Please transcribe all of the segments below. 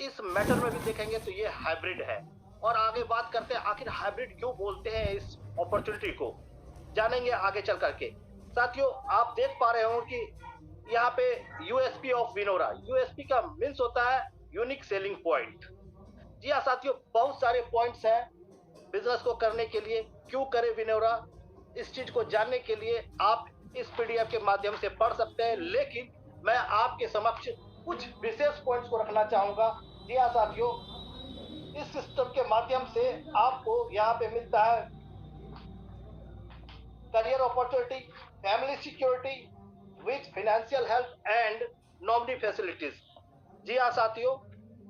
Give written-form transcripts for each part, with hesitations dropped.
इस मैटर में भी देखेंगे तो ये हाइब्रिड है। और आगे बात करते हैं आखिर हाइब्रिड क्यों बोलते हैं इस अपॉर्चुनिटी को, जानेंगे आगे चल करके। साथियों, आप देख पा रहे हो कि यहाँ पे यूएसपी ऑफ विनोरा, यूएसपी का मीन्स होता है यूनिक सेलिंग पॉइंट। जी हाँ साथियों, बहुत सारे पॉइंट्स हैं बिजनेस को करने के लिए, क्यों करे विनोरा। इस चीज को जानने के लिए आप इस पीडीएफ के माध्यम से पढ़ सकते हैं, लेकिन मैं आपके समक्ष कुछ विशेष पॉइंट्स को रखना चाहूंगा। जी हाँ साथियों, इस सिस्टम के माध्यम से आपको यहाँ पे मिलता है career opportunity, family security with financial help and nominee facilities. जी हाँ साथियों,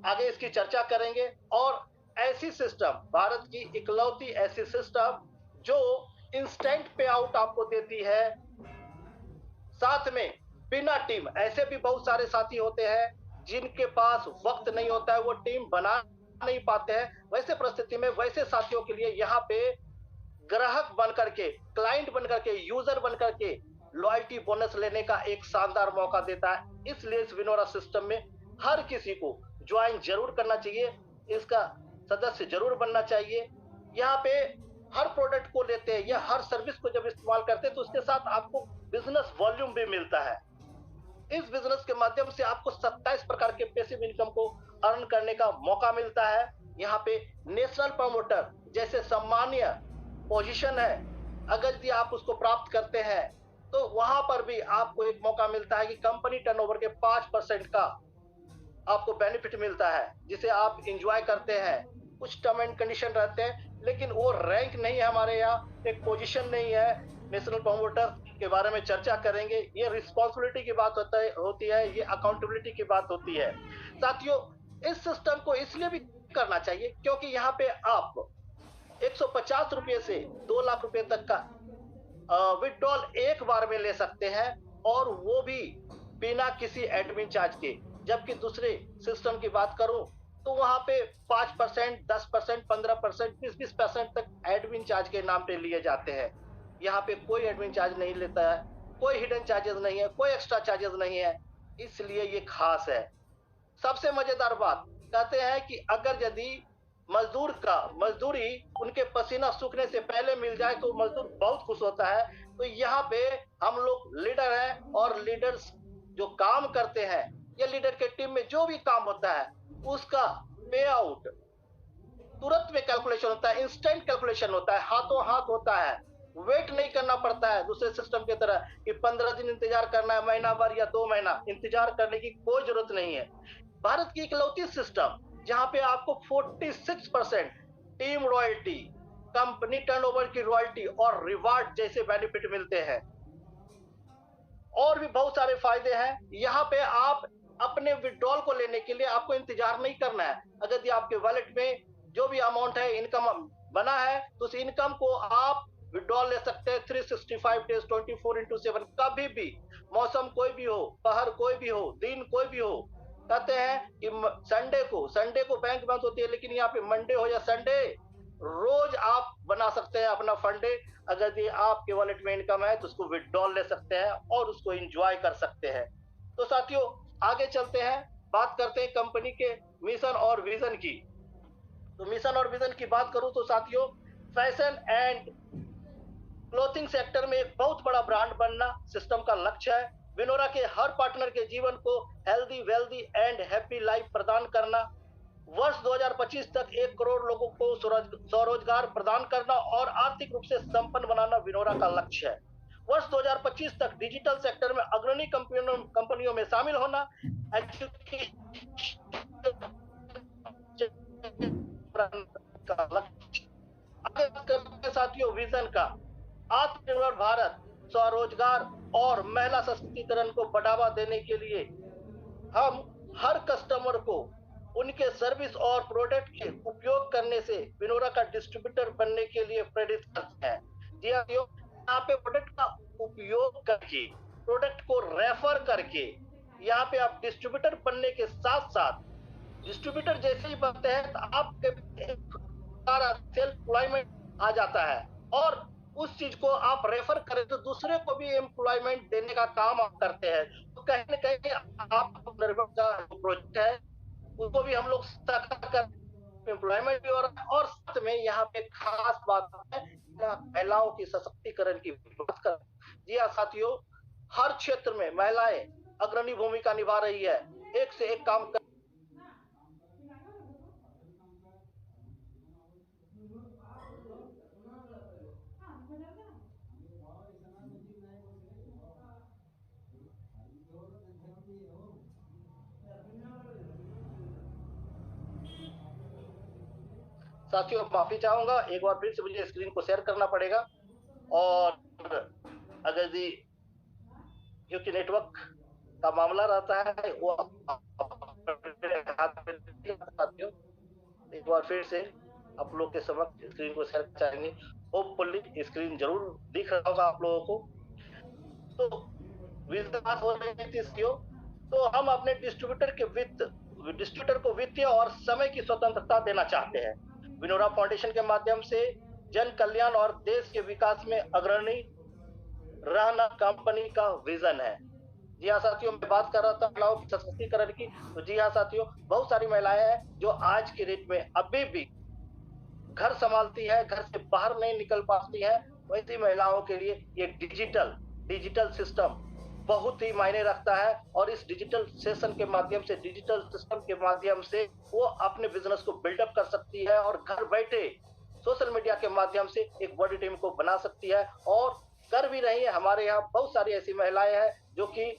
आगे इसकी चर्चा करेंगे। और ऐसी सिस्टम, भारत की इकलौती ऐसी सिस्टम जो इंस्टेंट पे आउट आपको देती है, साथ में बिना टीम। ऐसे भी बहुत सारे साथी होते हैं जिनके पास वक्त नहीं होता है, वो टीम बना नहीं पाते हैं। वैसे परिस्थिति में वैसे साथियों के लिए यहाँ पे ग्राहक बनकर के, क्लाइंट बनकर के, यूजर बनकर के लॉयल्टी बोनस लेने का एक शानदार मौका देता है। इसलिए इस विनोरा सिस्टम में हर किसी को ज्वाइन जरूर करना चाहिए, इसका सदस्य जरूर बनना चाहिए। यहाँ पे हर प्रोडक्ट को लेते हैं या हर सर्विस को जब इस्तेमाल करते हैं तो उसके साथ आपको बिजनेस वॉल्यूम भी मिलता है। इस बिजनेस के माध्यम से आपको 27 प्रकार के पैसिव इनकम को अर्न करने का मौका मिलता है। यहाँ पे नेशनल प्रमोटर जैसे सम्मानीय पोजीशन है, अगर यदि आप उसको प्राप्त करते हैं तो वहां पर भी आपको एक मौका मिलता है कि कंपनी टर्नओवर के 5% का आपको बेनिफिट मिलता है, जिसे आप इंजॉय करते हैं। कुछ टर्म एंड कंडीशन रहते हैं, लेकिन वो रैंक नहीं है हमारे यहाँ, एक पोजीशन नहीं है। नेशनल प्रमोटर के बारे में चर्चा करेंगे। ये रिस्पॉन्सिबिलिटी की बात होती है, ये अकाउंटेबिलिटी की बात होती है। साथियों, इस सिस्टम को इसलिए भी करना चाहिए क्योंकि यहाँ पे आप 150 रुपये से 2 लाख रुपए तक का विड्रॉल एक बार में ले सकते हैं, और वो भी बिना किसी एडमिन चार्ज के। जबकि दूसरे सिस्टम की बात करूं तो वहां पे 5%, 10%, 15%, 20% तक एडमिन चार्ज के नाम पे लिए जाते हैं। यहाँ पे कोई एडमिन चार्ज नहीं लेता है, कोई हिडन चार्जेस नहीं है, कोई एक्स्ट्रा चार्जेस नहीं है, इसलिए ये खास है। सबसे मजेदार बात, कहते हैं कि अगर यदि मजदूर का मजदूरी उनके पसीना सूखने से पहले मिल जाए तो मजदूर बहुत खुश होता है। तो यहाँ पे हम लोग लीडर हैं, और लीडर्स जो काम करते हैं या लीडर के टीम में जो भी काम होता है उसका पे आउट तुरंत में कैलकुलेशन होता है, इंस्टेंट कैलकुलेशन होता है, हाथों हाथ होता है। वेट नहीं करना पड़ता है दूसरे सिस्टम की तरह कि 15 दिन इंतजार करना है, महीना भर या 2 महीना इंतजार करने की कोई जरूरत नहीं है। भारत की इकलौती सिस्टम जहां पे आपको 46% टीम रॉयल्टी, कंपनी टर्नओवर की रॉयल्टी और रिवार्ड जैसे बेनिफिट मिलते हैं। और भी बहुत सारे फायदे हैं। यहाँ पे आप अपने विड्रॉल को लेने के लिए आपको इंतजार नहीं करना है। अगर आपके वॉलेट में जो भी अमाउंट है, इनकम बना है, तो उस इनकम को आप विड्रॉल ले सकते हैं 365 डेज 24x7, कभी भी, मौसम कोई भी हो, पहर कोई भी हो, दिन कोई भी हो। कहते हैं कि संडे को बैंक बंद होती है, लेकिन यहाँ पे मंडे हो या संडे, रोज आप बना सकते हैं अपना फंडे। अगर ये आपके वॉलेट में इनकम है तो उसको विड्रॉल ले सकते हैं और उसको एंजॉय कर सकते हैं। तो साथियों, आगे चलते हैं, बात करते हैं कंपनी के मिशन और विजन की। तो मिशन और विजन की बात करूं तो साथियों, फैशन एंड क्लोथिंग सेक्टर में एक बहुत बड़ा ब्रांड बनना सिस्टम का लक्ष्य है। विनोरा के हर पार्टनर के जीवन को healthy, wealthy and happy life प्रदान करना। वर्ष 2025 तक 1 करोड़ लोगों को स्वरोजगार प्रदान करना और आर्थिक रूप से संपन्न बनाना विनोरा का लक्ष्य है। वर्ष 2025 तक डिजिटल सेक्टर में अग्रणी कंपनियों में शामिल होना। का लक्ष्य। आगे बात करते हैं साथियों विजन का। आत्मनिर्भर भारत, स्वरोजगार और महिला सशक्तिकरण को बढ़ावा देने के लिए हम हर कस्टमर को उनके सर्विस और प्रोडक्ट के उपयोग करने से विनोरा का डिस्ट्रीब्यूटर बनने के लिए प्रेरित करते हैं। जी हाँ, यहाँ पे प्रोडक्ट का उपयोग करके, प्रोडक्ट को रेफर करके, यहाँ पे आप डिस्ट्रीब्यूटर बनने के साथ साथ, डिस्ट्रीब्यूटर जैसे ही बनते हैं तो आपके सेल्फ एम्प्लॉयमेंट आ जाता है, और उस चीज को आप रेफर करें तो दूसरे को भी एम्प्लॉयमेंट देने का काम आप करते हैं। तो कहीं ना कहीं आप निर्भर का प्रोजेक्ट है उसको भी हम लोग कर एम्प्लॉयमेंट भी हो रहा है। और साथ में यहाँ पे खास बात है महिलाओं की सशक्तिकरण की बात कर। जी हाँ साथियों, हर क्षेत्र में महिलाएं अग्रणी भूमिका निभा रही है, एक से एक काम कर। साथियों माफी चाहूंगा, एक बार फिर से मुझे स्क्रीन को शेयर करना पड़ेगा। और अगर जी, क्योंकि नेटवर्क का मामला रहता है वो हाथ में साथियों, एक बार फिर से आप लोग के समक्ष स्क्रीन को शेयर चाहेंगे। होपफुली स्क्रीन जरूर दिख रहा होगा आप लोगों को। तो बात हो रही थी साथियों, तो हम अपने डिस्ट्रीब्यूटर को वित्तीय और समय की स्वतंत्रता देना चाहते हैं। विनोरा फाउंडेशन के माध्यम से जन कल्याण और देश के विकास में अग्रणी रहना कंपनी का विजन है। जी हाँ साथियों, मैं बात कर रहा था महिलाओं की सशक्तिकरण की। तो जी हाँ साथियों, बहुत सारी महिलाएं हैं जो आज के डेट में अभी भी घर संभालती है, घर से बाहर नहीं निकल पाती है। वैसी महिलाओं के लिए ये डिजिटल डिजिटल सिस्टम बहुत ही मायने रखता है। और इस डिजिटल सेशन के माध्यम से, डिजिटल सिस्टम के माध्यम से वो अपने बिजनेस को बिल्डअप कर सकती है और घर बैठे सोशल मीडिया के माध्यम से एक बड़ी टीम को बना सकती है और कर भी रही है। हमारे यहाँ बहुत सारी ऐसी महिलाएं हैं जो कि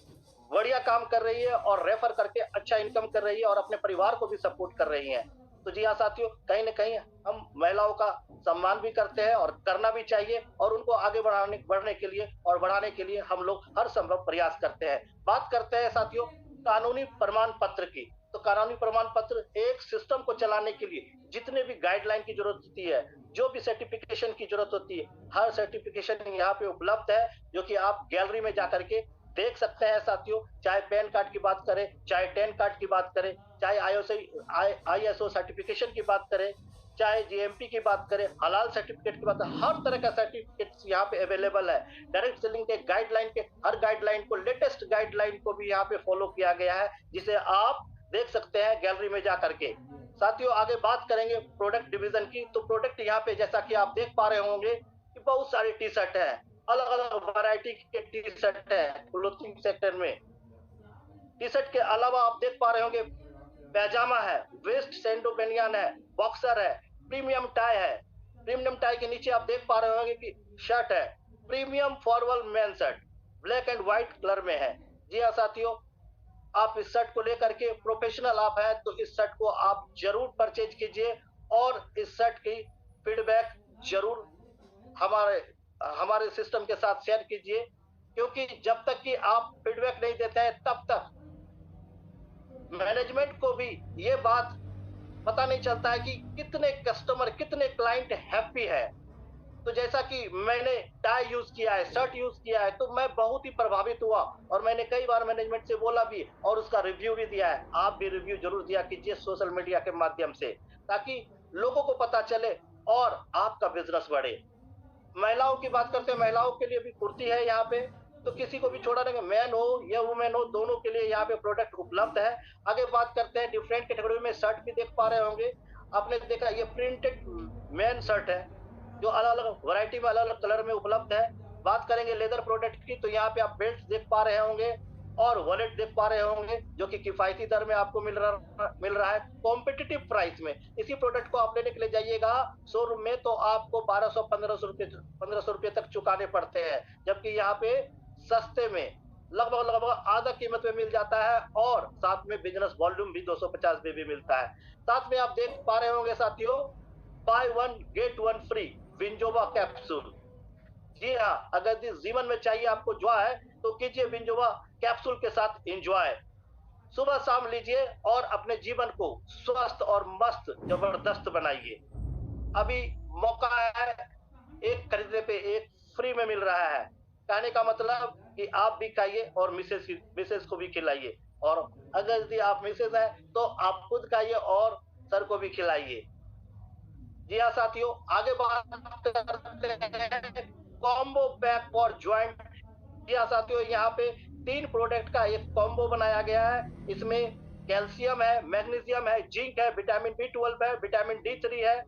बढ़िया काम कर रही है और रेफर करके अच्छा इनकम कर रही है और अपने परिवार को भी सपोर्ट कर रही है। तो जी हाँ साथियों, कहीं ना कहीं हम महिलाओं का सम्मान भी करते हैं और करना भी चाहिए, और उनको आगे बढ़ने के लिए और बढ़ाने के लिए हम लोग हर संभव प्रयास करते हैं। बात करते हैं साथियों कानूनी प्रमाण पत्र की। तो कानूनी प्रमाण पत्र एक सिस्टम को चलाने के लिए जितने भी गाइडलाइन की जरूरत होती है, जो भी सर्टिफिकेशन की जरूरत होती है, हर सर्टिफिकेशन यहाँ पे उपलब्ध है, जो कि आप गैलरी में जाकर के देख सकते हैं साथियों। चाहे पैन कार्ड की बात करें, चाहे टेन कार्ड की बात करें, चाहे आईएसओ सर्टिफिकेशन की बात करें, चाहे जीएमपी की बात करें, हलाल सर्टिफिकेट की बात करें, हर तरह का सर्टिफिकेट यहाँ पे अवेलेबल है। डायरेक्ट सेलिंग के गाइडलाइन के हर गाइडलाइन को, लेटेस्ट गाइडलाइन को भी यहाँ पे फॉलो किया गया है, जिसे आप देख सकते हैं गैलरी में जा करके। साथियों आगे बात करेंगे प्रोडक्ट डिवीजन की। तो प्रोडक्ट यहाँ पे जैसा कि आप देख पा रहे होंगे कि बहुत सारी टी शर्ट है, अलग अलग वैरायटी के टी शर्ट है। क्लोथिंग सेक्टर में टी शर्ट के अलावा आप देख पा रहे होंगे पैजामा है, वेस्ट सैंडो बेनियान है, बॉक्सर है, प्रीमियम टाई है। प्रीमियम टाई के नीचे आप देख पा रहे होंगे कि शर्ट है, premium formal main shirt, black and white colour में है। जी हाँ साथियों, आप इस शर्ट को लेकर के प्रोफेशनल आप है तो इस शर्ट को आप जरूर परचेज कीजिए और इस शर्ट की फीडबैक जरूर हमारे हमारे सिस्टम के साथ शेयर कीजिए, क्योंकि जब तक कि आप फीडबैक नहीं देते हैं तब तक मैनेजमेंट को भी ये बात पता नहीं चलता है कि कितने कस्टमर, कितने क्लाइंट हैप्पी है। तो जैसा कि मैंने टाई यूज किया है, शर्ट यूज किया है, तो मैं बहुत ही प्रभावित हुआ और मैंने कई बार मैनेजमेंट से बोला भी और उसका रिव्यू भी दिया है। आप भी रिव्यू जरूर दिया कीजिए सोशल मीडिया के माध्यम से, ताकि लोगों को पता चले और आपका बिजनेस बढ़े। महिलाओं की बात करते हैं, महिलाओं के लिए भी कुर्ती है यहाँ पे। तो किसी को भी छोड़ा नहीं, मैन हो या वुमेन हो, दोनों के लिए यहाँ पे प्रोडक्ट उपलब्ध है। आगे बात करते हैं डिफरेंट कैटेगरी में। शर्ट भी देख पा रहे होंगे, आपने देखा ये प्रिंटेड मैन शर्ट है जो अलग अलग वैरायटी में, अलग अलग कलर में उपलब्ध है। बात करेंगे लेदर प्रोडक्ट की, तो यहाँ पे आप बेल्ट देख पा रहे होंगे और वॉलेट देख पा रहे होंगे, जो कि किफायती दर में आपको मिल रहा है कॉम्पिटिटिव प्राइस में। इसी प्रोडक्ट को आप लेने के लिए जाइएगा शोरूम में तो आपको 1200-1500 रुपए तक चुकाने पड़ते हैं, जबकि यहाँ पे सस्ते में लगभग लगभग आधा कीमत में मिल जाता है और साथ में बिजनेस वॉल्यूम भी 250 में भी मिलता है। साथ में आप देख पा रहे होंगे साथियों, buy one get one free विंजोवा कैप्सूल। जी हाँ, अगर इस जीवन में चाहिए आपको जो है तो कीजिए विंजोवा कैप्सूल के साथ एंजॉय। सुबह शाम लीजिए और अपने जीवन को स्वस्थ और मस्त जबरदस्त बनाइए। अभी मौका है, एक खरीदने पे एक फ्री में मिल रहा है। कहने का मतलब कि आप भी खाइए और मिसेस को भी खिलाइए, और अगर यदि आप मिसेस है तो आप खुद खाइए और सर को भी खिलाइए। जी हाँ साथियों, आगे बात करते हैं कॉम्बो पैक फॉर ज्वाइंट। जी हाँ साथियों, यहाँ पे 3 प्रोडक्ट का एक कॉम्बो बनाया गया है। इसमें कैल्शियम है, मैग्नीशियम है, जिंक है, विटामिन B12 है, विटामिन D3 है,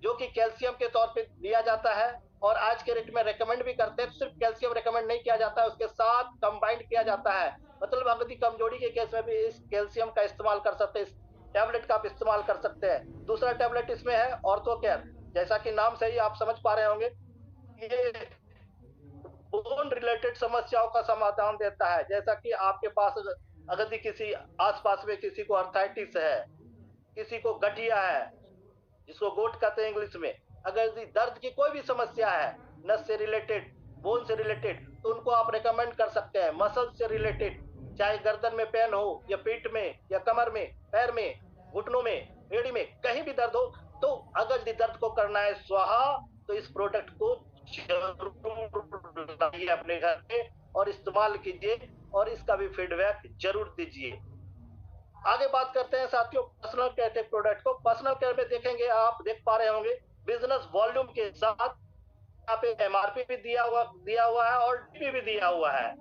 जो कि कैल्शियम के तौर पे दिया जाता है। और आज के रेट में रेकमेंड भी करते हैं, सिर्फ कैल्शियम रेकमेंड नहीं किया जाता है, उसके साथ कंबाइंड किया जाता है। मतलब अगर कमजोरी के केस में भी इस कैल्शियम का इस्तेमाल कर सकते हैं, इस टैबलेट का आप इस्तेमाल कर सकते हैं। दूसरा टैबलेट इसमें है ऑर्थो केयर, जैसा कि नाम से ही आप समझ पा रहे होंगे, ये बोन रिलेटेड समस्याओं का समाधान देता है। जैसा कि आपके पास अगर किसी आसपास में किसी को अर्थाइटिस है, किसी को गठिया है, जिसको गोट कहते हैं इंग्लिश में, अगर दर्द की कोई भी समस्या है, नस से रिलेटेड, बोन से रिलेटेड, तो उनको आप रेकमेंड कर सकते हैं। मसल से रिलेटेड, चाहे गर्दन में पेन हो या पीठ में या कमर में, पैर में, घुटनों में, एड़ी में, कहीं भी दर्द हो, तो अगर दर्द को करना है स्वाहा, तो इस प्रोडक्ट को जरूर लाइए अपने घर पे और इस्तेमाल कीजिए और इसका भी फीडबैक जरूर दीजिए। आगे बात करते हैं साथियों पर्सनल केयर के प्रोडक्ट को। पर्सनल केयर में देखेंगे, आप देख पा रहे होंगे बिजनेस वॉल्यूम के साथ यहाँ पे MRP भी दिया हुआ है और DP भी दिया हुआ है।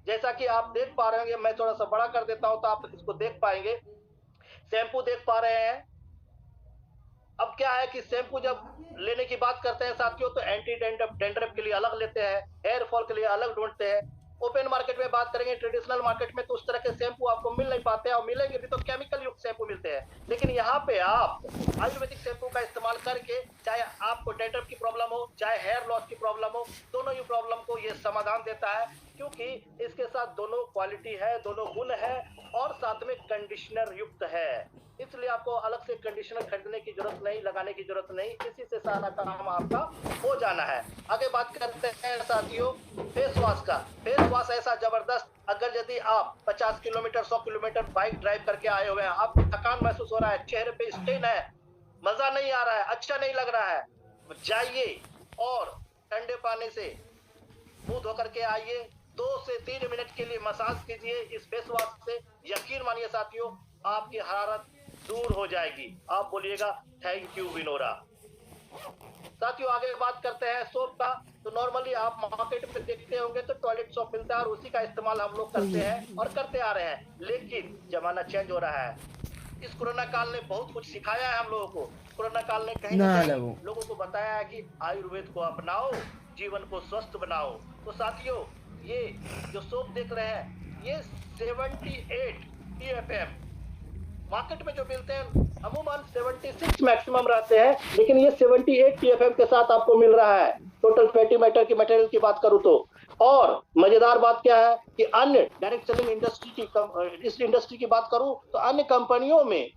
जैसा कि आप देख पा रहे होंगे, मैं थोड़ा सा बड़ा कर देता हूं तो आप इसको देख पाएंगे। शैम्पू देख पा रहे हैं। अब क्या है कि शैम्पू जब लेने की बात करते हैं साथियों, तो एंटी डेंड्रफ के लिए अलग लेते हैं, हेयर फॉल के लिए अलग ढूंढते हैं। ओपन मार्केट में बात करेंगे, ट्रेडिशनल मार्केट में तो उस तरह के शैम्पू आपको मिल नहीं पाते हैं, और मिलेंगे भी तो केमिकल युक्त शैम्पू मिलते हैं। लेकिन यहाँ पे आप आयुर्वेदिक शैम्पू का इस्तेमाल करके, चाहे आपको डेंड्रफ की प्रॉब्लम हो, चाहे हेयर लॉस की प्रॉब्लम हो, दोनों ही प्रॉब्लम को ये समाधान देता है, क्योंकि इसके साथ दोनों क्वालिटी है, दोनों गुण है और साथ में कंडीशनर युक्त है। इसलिए आपको अलग से कंडीशनर खरीदने की जरूरत नहीं, लगाने की जरूरत नहीं, इसी से सारा काम आपका हो जाना है। आगे बात करते हैं साथियों फेस वॉश का। फेस वॉश ऐसा जबरदस्त, अगर यदि आप 50 किलोमीटर 100 किलोमीटर बाइक ड्राइव करके आए हुए हैं, आपको थकान महसूस हो रहा है, चेहरे पे स्टेन है, मजा नहीं आ रहा है, अच्छा नहीं लग रहा है, जाइए और ठंडे पानी से मुंह धो करके आइए, 2 से 3 मिनट के लिए मसाज कीजिए इस फेस वॉश से। यकीन मानिए साथियों, आपकी हरारत दूर हो जाएगी। आप बोलिएगा थैंक यू विनोरा। साथियों आगे बात करते हैं सोप का। तो नॉर्मली आप मार्केट में देखते होंगे तो टॉयलेट सोप मिलता है और उसी का इस्तेमाल हम लोग करते हैं और करते आ रहे हैं। लेकिन जमाना चेंज हो रहा है। इस कोरोना काल ने बहुत कुछ सिखाया है हम लोगों को। कोरोना काल ने कहीं ना कहीं लोगों को बताया है कि आयुर्वेद को अपनाओ, जीवन को स्वस्थ बनाओ। तो साथियों ये जो सोप देख रहे हैं, ये 78 TFM मार्केट में जो मिलते हैं अमूमन 76 मैक्सिमम रहते हैं, लेकिन ये 78 TFM के साथ आपको मिल रहा है। टोटल फैटी मैटर की मटेरियल की बात करूं तो, और मजेदार बात क्या है कि अन्य डायरेक्ट सेलिंग इंडस्ट्री की, इस इंडस्ट्री की बात करूं तो अन्य कंपनियों में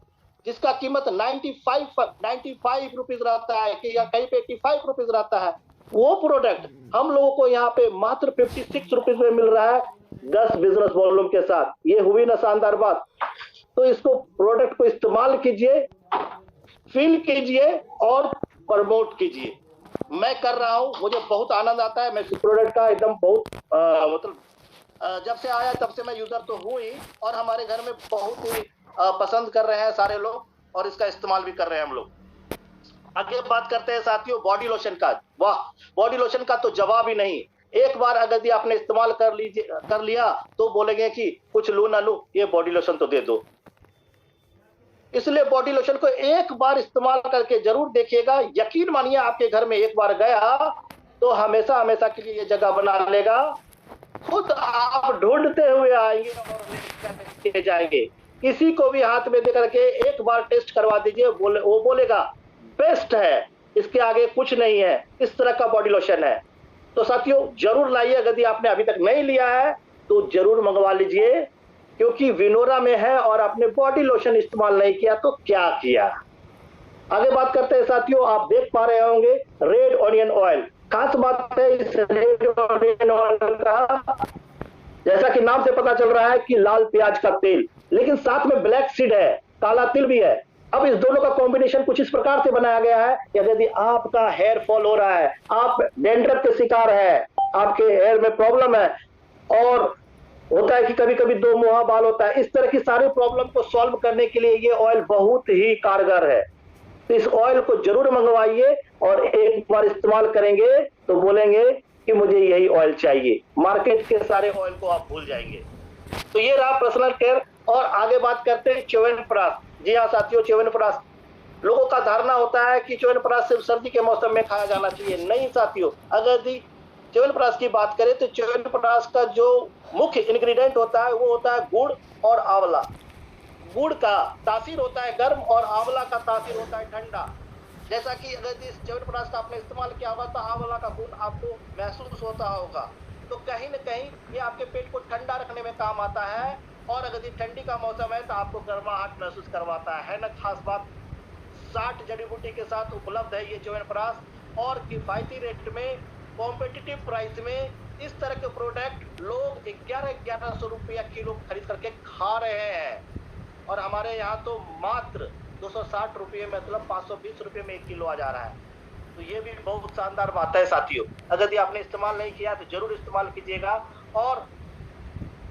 जिसका कीमत 95 रुपीज रहता है कि या कहीं पे 85 रुपीज रहता है, वो प्रोडक्ट हम लोगों को यहाँ पे मात्र 56 रुपीज में मिल रहा है 10 बिजनेस वॉल्यूम के साथ। ये हुई ना शानदार बात। तो इसको प्रोडक्ट को इस्तेमाल कीजिए, फील कीजिए और प्रमोट कीजिए। मैं कर रहा हूं, मुझे बहुत आनंद आता है। मैं इस प्रोडक्ट का एकदम बहुत मतलब जब से आया तब से मैं यूजर तो हूं ही, और हमारे घर में बहुत ही पसंद कर रहे हैं सारे लोग और इसका इस्तेमाल भी कर रहे हैं हम लोग। आगे बात करते हैं साथियों बॉडी लोशन का। वाह, बॉडी लोशन का तो जवाब ही नहीं। एक बार अगर आपने इस्तेमाल कर लिया तो बोलेंगे कि कुछ लू ना लू, ये बॉडी लोशन तो दे दो। इसलिए बॉडी लोशन को एक बार इस्तेमाल करके जरूर देखिएगा। यकीन मानिए आपके घर में एक बार गया तो हमेशा हमेशा के लिए ये जगह बना लेगा। खुद आप ढूंढते हुए आएंगे और लेके जाएंगे। किसी को भी हाथ में दे करके एक बार टेस्ट करवा दीजिए, वो बोलेगा बेस्ट है, इसके आगे कुछ नहीं है। इस तरह का बॉडी लोशन है। तो साथियों जरूर लाइए, यदि आपने अभी तक नहीं लिया है तो जरूर मंगवा लीजिए, क्योंकि विनोरा में है और आपने बॉडी लोशन इस्तेमाल नहीं किया तो क्या किया। आगे बात करते हैं साथियों, आप देख पा रहे होंगे रेड ऑनियन ऑयल। खास बात है इस रेड ऑनियन ऑयल का, जैसा कि नाम से पता चल रहा है कि लाल प्याज का तेल, लेकिन साथ में ब्लैक सीड है, काला तिल भी है। अब इस दोनों का कॉम्बिनेशन कुछ इस प्रकार से बनाया गया है कि यदि आपका हेयर फॉल हो रहा है, आप डेंड्रफ के शिकार है, आपके हेयर में प्रॉब्लम है, और होता है कि कभी कभी दो मुहा बाल होता है, इस तरह की सारी प्रॉब्लम को सॉल्व करने के लिए ये ऑयल बहुत ही कारगर है। तो इस ऑयल को जरूर मंगवाइए और एक बार इस्तेमाल करेंगे तो बोलेंगे कि मुझे यही ऑयल चाहिए। मार्केट के सारे ऑयल को आप भूल जाएंगे। तो ये रहा पर्सनल केयर। और आगे बात करते हैं च्यवनप्राश। जी हाँ साथियों, च्यवनप्राश, लोगों का धारणा होता है कि च्यवनप्राश सिर्फ सर्दी के मौसम में खाया जाना चाहिए। नहीं साथियों, अगर यदि च्यवनप्राश की बात करें तो च्यवनप्राश का जो मुख्य इंग्रेडिएंट होता है वो होता है गुड़ और आंवला। गुड़ का तासीर होता है गर्म और आंवला का तासीर होता है ठंडा। जैसा कि अगर इस च्यवनप्राश का आपने इस्तेमाल किया होगा तो आंवला का गुण आपको महसूस होता होगा। तो कहीं न कहीं ये आपके पेट को ठंडा रखने में काम आता है, और अगर ये ठंडी का मौसम है तो आपको गर्माहट महसूस करवाता है ना। खास बात, 60 जड़ी बूटी के साथ उपलब्ध है ये च्यवनप्राश, और किफायती रेट में, कॉम्पिटिटिव प्राइस में इस तरह के प्रोडक्ट लोग 1100 रुपया किलो खरीद करके खा रहे हैं, और हमारे यहाँ तो मात्र 260 रुपये, मतलब 520 रुपये में 1 किलो आ जा रहा है। तो ये भी बहुत शानदार बात है साथियों। अगर ये आपने इस्तेमाल नहीं किया तो जरूर इस्तेमाल कीजिएगा। और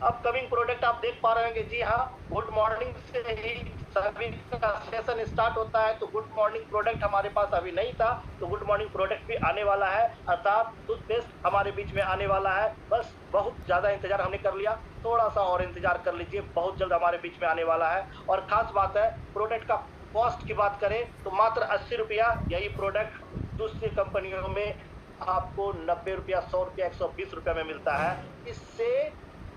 अपकमिंग प्रोडक्ट आप देख पा रहे होंगे। जी हाँ, गुड मॉर्निंग से ही सभी का सेशन स्टार्ट होता है, तो गुड मॉर्निंग प्रोडक्ट हमारे पास अभी नहीं था, तो गुड मॉर्निंग प्रोडक्ट भी आने वाला है, अर्थात टूथपेस्ट हमारे बीच में आने वाला है। बस बहुत ज्यादा इंतजार हमने कर लिया, थोड़ा सा और इंतजार कर लीजिए, बहुत जल्द हमारे बीच में आने वाला है। और खास बात है, प्रोडक्ट का कॉस्ट की बात करें तो मात्र 80 रुपया यही प्रोडक्ट दूसरी कंपनियों में आपको 90 रुपया, 100 रुपया, 120 रुपया में मिलता है। इससे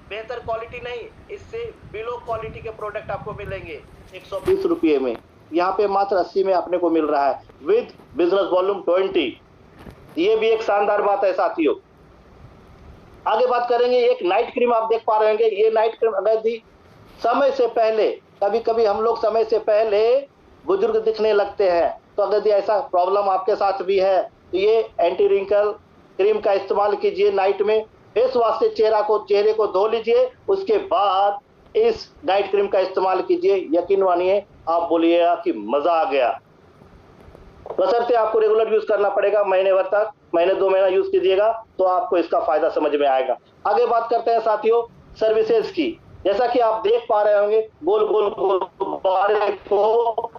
बेहतर क्वालिटी नहीं, इससे बिलो क्वालिटी के प्रोडक्ट आपको मिलेंगे 120 रुपये में। यहाँ पे मात्र 80 में अपने को मिल रहा है विद बिजनेस वॉल्यूम 20। ये भी एक शानदार बात है साथियों। आगे बात करेंगे, एक नाइट क्रीम आप देख पा रहे होंगे। ये नाइट क्रीम अगर समय से पहले, कभी कभी हम लोग समय से पहले बुजुर्ग दिखने लगते हैं, तो अगर ऐसा प्रॉब्लम आपके साथ भी है तो ये एंटी रिंकल क्रीम का इस्तेमाल कीजिए नाइट में। फेस वॉश से चेहरे को धो लीजिए, उसके बाद इस नाइट क्रीम का इस्तेमाल कीजिए। यकीन मानिए, आप बोलिएगा कि मजा आ गया। बशर्ते आपको रेगुलर यूज करना पड़ेगा, महीने भर तक, महीने 2 महीना यूज कीजिएगा तो आपको इसका फायदा समझ में आएगा। आगे बात करते हैं साथियों सर्विसेज की। जैसा कि आप देख पा रहे होंगे, गोल गोल गुब्बारे को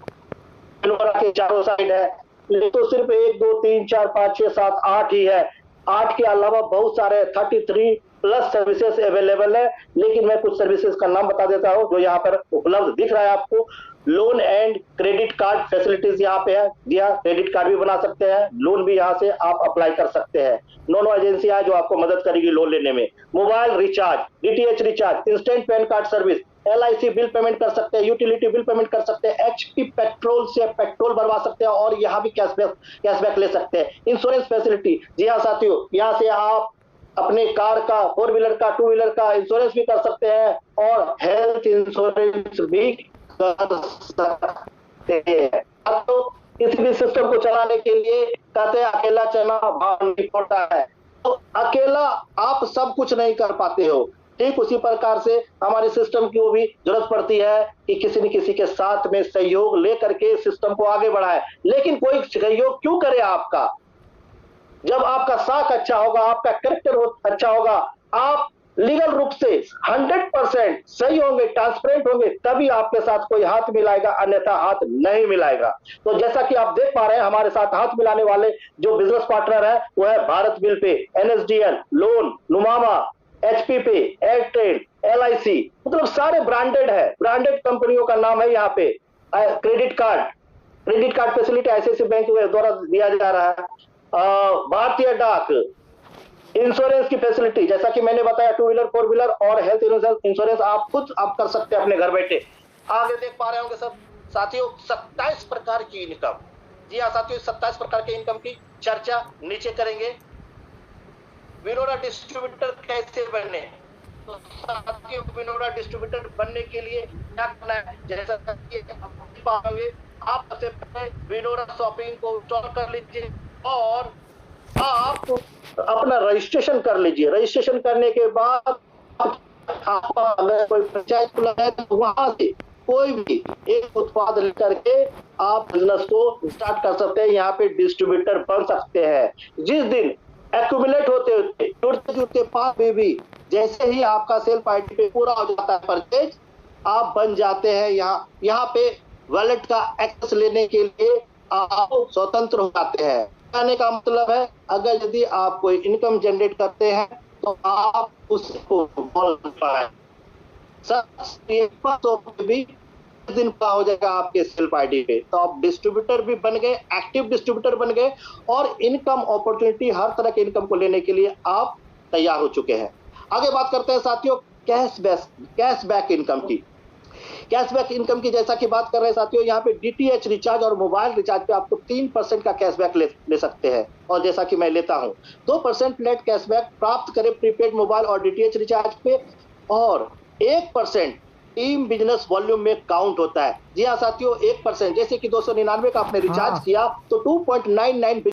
के चारों साइड है, तो सिर्फ 1 2 3 4 5 6 7 8 ही है। 8 के अलावा बहुत सारे 33 प्लस सर्विसेज अवेलेबल है, लेकिन मैं कुछ सर्विसेज का नाम बता देता हूं जो यहाँ पर उपलब्ध दिख रहा है आपको। Loan and credit card facilities यहाँ पे है। जी हाँ, क्रेडिट कार्ड भी बना सकते हैं, लोन भी यहाँ से आप अप्लाई कर सकते हैं। नोनो एजेंसियां जो आपको मदद करेगी लोन लेने में। Mobile recharge, DTH recharge, instant pan card service, LIC bill payment कर सकते हैं, यूटिलिटी बिल पेमेंट कर सकते हैं, HP पेट्रोल से पेट्रोल भरवा सकते हैं, और यहाँ भी कैशबैक ले सकते हैं। इंश्योरेंस फैसिलिटी, जी हाँ साथियों, यहाँ से आप अपने कार का, 4 व्हीलर का, 2 व्हीलर का इंश्योरेंस भी कर सकते हैं, और हेल्थ इंश्योरेंस भी कर सकते हैं। अब तो किसी भी सिस्टम को चलाने के लिए कहते हैं अकेला चलना भार नहीं पड़ता है, तो अकेला आप सब कुछ नहीं कर पाते हो। ठीक उसी प्रकार से हमारे सिस्टम की वो भी जरूरत पड़ती है कि किसी न किसी के साथ में सहयोग लेकर के सिस्टम को आगे बढ़ाए। लेकिन कोई सहयोग क्यों करे आपका, जब आपका साख अच्छा होगा, आपका कैरेक्टर अच्छा होगा, आप लीगल रूप से 100% सही होंगे, ट्रांसपेरेंट होंगे, तभी आपके साथ कोई हाथ मिलाएगा, अन्यथा हाथ नहीं मिलाएगा। तो जैसा कि आप देख पा रहे हैं, हमारे साथ हाथ मिलाने वाले जो बिजनेस पार्टनर है वो है Bharat bill pay, NSDL, loan, नुमामा, HP पे, एयरटेल, LIC, मतलब सारे ब्रांडेड है, ब्रांडेड कंपनियों का नाम है यहाँ पे। Credit card facility ICICI bank द्वारा दिया जा रहा है। भारतीय डाक, इंश्योरेंस की फैसिलिटी, जैसा कि मैंने बताया 2 व्हीलर, 4 व्हीलर और हेल्थ इंश्योरेंस आप खुद आप कर सकते हैं अपने घर बैठे। आगे देख पा रहे होंगे सब साथियों 27 प्रकार की इनकम। जी हाँ साथियों, 27 प्रकार के इनकम की चर्चा नीचे करेंगे। विनोडा डिस्ट्रीब्यूटर कैसे बने, तो साथियों विनोडा डिस्ट्रीब्यूटर बनने के लिए क्या करना है, जैसा कि आप सबसे पहले विनोडा शॉपिंग को इंस्टॉल कर लीजिए और आप अपना रजिस्ट्रेशन कर लीजिए। रजिस्ट्रेशन करने के बाद आपका अगर कोई फ्रेंचाइज खुला है तो वहां से कोई भी एक उत्पाद लेकर के आप बिजनेस को स्टार्ट कर सकते हैं, यहाँ पे डिस्ट्रीब्यूटर बन सकते हैं। जिस दिन एक्यूमुलेट होते होते जुड़ते जुड़ते 5 में भी जैसे ही आपका सेल्फ आईडी पे पूरा हो जाता है परचेज, आप बन जाते हैं। यहाँ पे वॉलेट का एक्सेस लेने के लिए आप स्वतंत्र हो जाते हैं। कहने का मतलब है, अगर यदि आप कोई इनकम जनरेट करते हैं तो आप उसको बोल पाए। ये 500 भी दिन का हो जाएगा आपके सेल्फ आईडी पे। तो आप डिस्ट्रीब्यूटर भी बन गए, एक्टिव डिस्ट्रीब्यूटर बन गए और इनकम अपॉर्चुनिटी, हर तरह के इनकम को लेने के लिए आप तैयार हो चुके हैं। आगे बात करते हैं साथियों कैशबैक इनकम की। कैशबैक इनकम की जैसा कि बात कर रहे हैं साथियों, यहाँ पे डीटीएच रिचार्ज और मोबाइल रिचार्ज पे आपको 3% का कैशबैक ले सकते हैं। और जैसा कि मैं लेता हूँ 2% नेट कैशबैक प्राप्त करें प्रीपेड मोबाइल और डीटीएच रिचार्ज पे, और 1% टीम बिजनेस वॉल्यूम में काउंट होता है। जी हाँ साथियों, 1%, जैसे कि 299 का आपने रिचार्ज किया तो 2.99